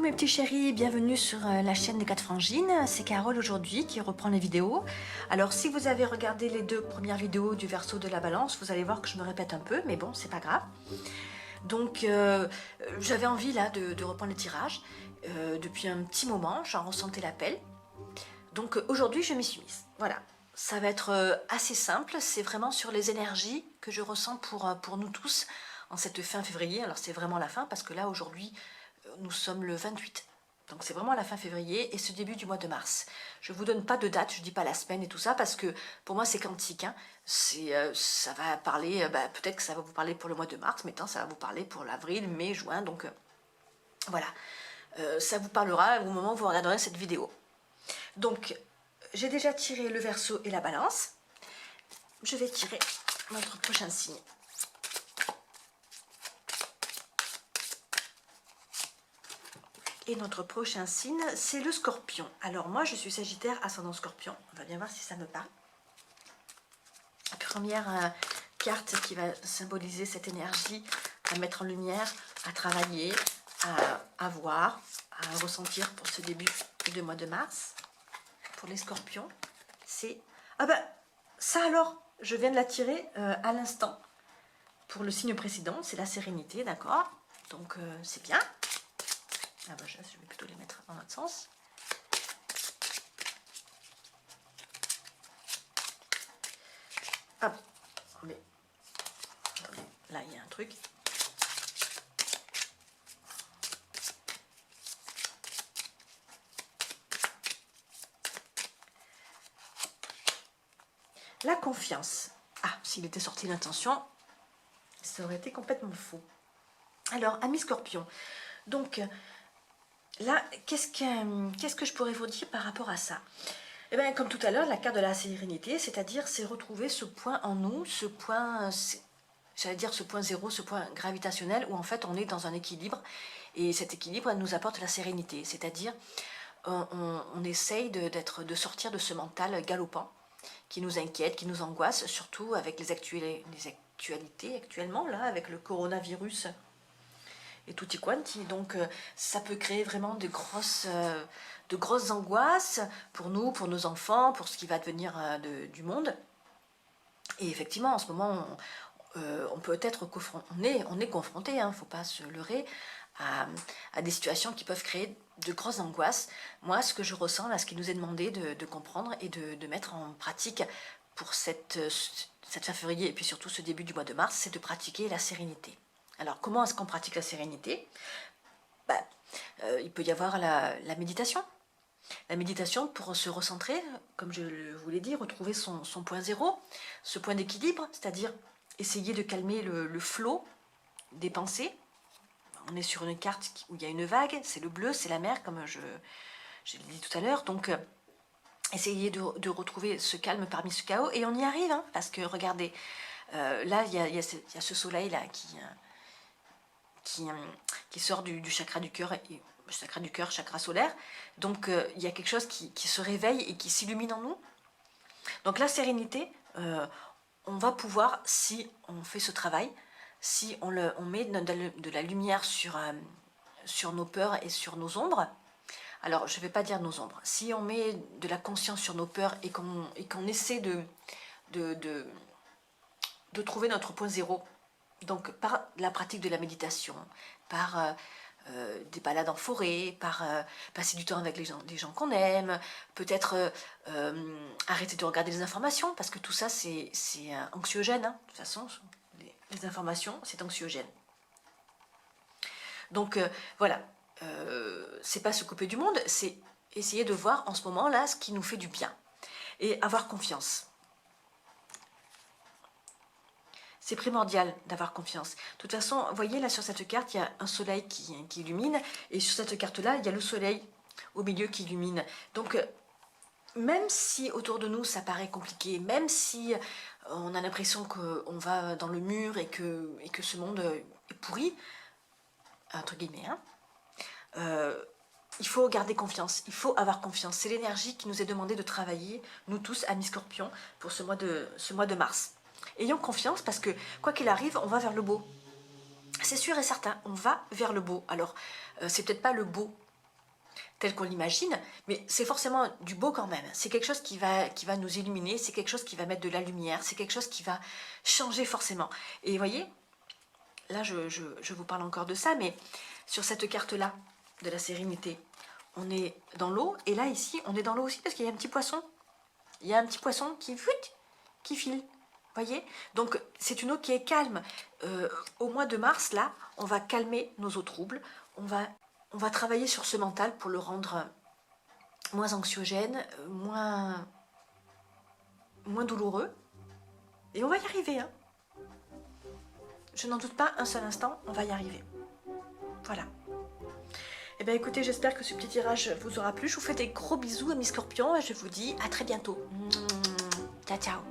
Coucou mes petits chéris, bienvenue sur la chaîne des 4 frangines. C'est Carole aujourd'hui qui reprend les vidéos. Alors si vous avez regardé les deux premières vidéos du Verseau de la Balance, vous allez voir que je me répète un peu, mais bon, c'est pas grave. Donc j'avais envie là de reprendre le tirage. Depuis un petit moment, j'en ressentais l'appel. Donc aujourd'hui, je m'y suis mise. Voilà, ça va être assez simple. C'est vraiment sur les énergies que je ressens pour nous tous en cette fin février. Alors c'est vraiment la fin parce que là aujourd'hui, nous sommes le 28. Donc c'est vraiment la fin février et ce début du mois de mars. Je ne vous donne pas de date, je ne dis pas la semaine et tout ça parce que pour moi c'est quantique. Hein. Ça va parler, peut-être que ça va vous parler pour le mois de mars, mais tant ça va vous parler pour l'avril, mai, juin. Donc voilà, ça vous parlera au moment où vous regarderez cette vidéo. Donc j'ai déjà tiré le Verseau et la Balance. Je vais tirer notre prochain signe. Et notre prochain signe, c'est le Scorpion. Alors moi, je suis Sagittaire, ascendant Scorpion. On va bien voir si ça me parle. La première carte qui va symboliser cette énergie à mettre en lumière, à travailler, à voir, à ressentir pour ce début de mois de mars. Pour les Scorpions, c'est... Ah ben, ça alors, je viens de la tirer à l'instant. Pour le signe précédent, c'est la sérénité, d'accord? Donc c'est bien. Ah bah, je vais plutôt les mettre dans l'autre sens. Hop, mais attendez, là il y a un truc. La confiance. Ah, s'il était sorti l'intention, ça aurait été complètement faux. Alors, amis Scorpion, donc là, qu'est-ce que je pourrais vous dire par rapport à ça? Eh bien, comme tout à l'heure, la carte de la sérénité, c'est-à-dire c'est retrouver ce point en nous, ce point, j'allais dire ce point zéro, ce point gravitationnel où en fait on est dans un équilibre et cet équilibre elle nous apporte la sérénité, c'est-à-dire on essaye de sortir de ce mental galopant qui nous inquiète, qui nous angoisse, surtout avec les actualités actuellement, là, avec le coronavirus et tutti quanti. Donc ça peut créer vraiment de grosses angoisses pour nous, pour nos enfants, pour ce qui va devenir du monde. Et effectivement, en ce moment, on peut être on est confronté, il ne faut pas se leurrer, à des situations qui peuvent créer de grosses angoisses. Moi, ce que je ressens, là, ce qui nous est demandé de comprendre et de mettre en pratique pour cette fin février et puis surtout ce début du mois de mars, c'est de pratiquer la sérénité. Alors, comment est-ce qu'on pratique la sérénité? Il peut y avoir la méditation. La méditation pour se recentrer, comme je vous l'ai dit, retrouver son point zéro, ce point d'équilibre, c'est-à-dire essayer de calmer le flot des pensées. On est sur une carte où il y a une vague, c'est le bleu, c'est la mer, comme je l'ai dit tout à l'heure. Donc, essayer de retrouver ce calme parmi ce chaos, et on y arrive, hein, parce que regardez, là, il y a ce soleil-là qui sort du chakra du cœur, chakra solaire. Donc il y a quelque chose qui se réveille et qui s'illumine en nous. Donc la sérénité, on va pouvoir, si on fait ce travail, si on met de la lumière sur nos peurs et sur nos ombres. Alors je ne vais pas dire nos ombres, si on met de la conscience sur nos peurs et qu'on essaie de trouver notre point zéro, donc par la pratique de la méditation, par des balades en forêt, par passer du temps avec les gens qu'on aime, peut-être arrêter de regarder les informations, parce que tout ça c'est anxiogène, hein. De toute façon, les informations c'est anxiogène. Donc voilà, c'est pas se couper du monde, c'est essayer de voir en ce moment là ce qui nous fait du bien et avoir confiance. C'est primordial d'avoir confiance. De toute façon, vous voyez là sur cette carte, il y a un soleil qui illumine, et sur cette carte-là, il y a le soleil au milieu qui illumine. Donc, même si autour de nous ça paraît compliqué, même si on a l'impression qu'on va dans le mur et que ce monde est pourri, entre guillemets, hein, il faut garder confiance, il faut avoir confiance. C'est l'énergie qui nous est demandée de travailler, nous tous, amis Scorpions, pour ce mois de mars. Ayons confiance parce que, quoi qu'il arrive, on va vers le beau. C'est sûr et certain, on va vers le beau. Alors, c'est peut-être pas le beau tel qu'on l'imagine, mais c'est forcément du beau quand même. C'est quelque chose qui va nous illuminer, c'est quelque chose qui va mettre de la lumière, c'est quelque chose qui va changer forcément. Et vous voyez, là je vous parle encore de ça, mais sur cette carte-là, de la sérénité, on est dans l'eau, et là ici, on est dans l'eau aussi parce qu'il y a un petit poisson. Il y a un petit poisson qui file. Voyez, donc c'est une eau qui est calme. Au mois de mars, là, on va calmer nos eaux troubles. On va travailler sur ce mental pour le rendre moins anxiogène, moins douloureux. Et on va y arriver. Hein. Je n'en doute pas un seul instant, on va y arriver. Voilà. Eh bien écoutez, j'espère que ce petit tirage vous aura plu. Je vous fais des gros bisous, amis scorpions, et je vous dis à très bientôt. Ciao, ciao.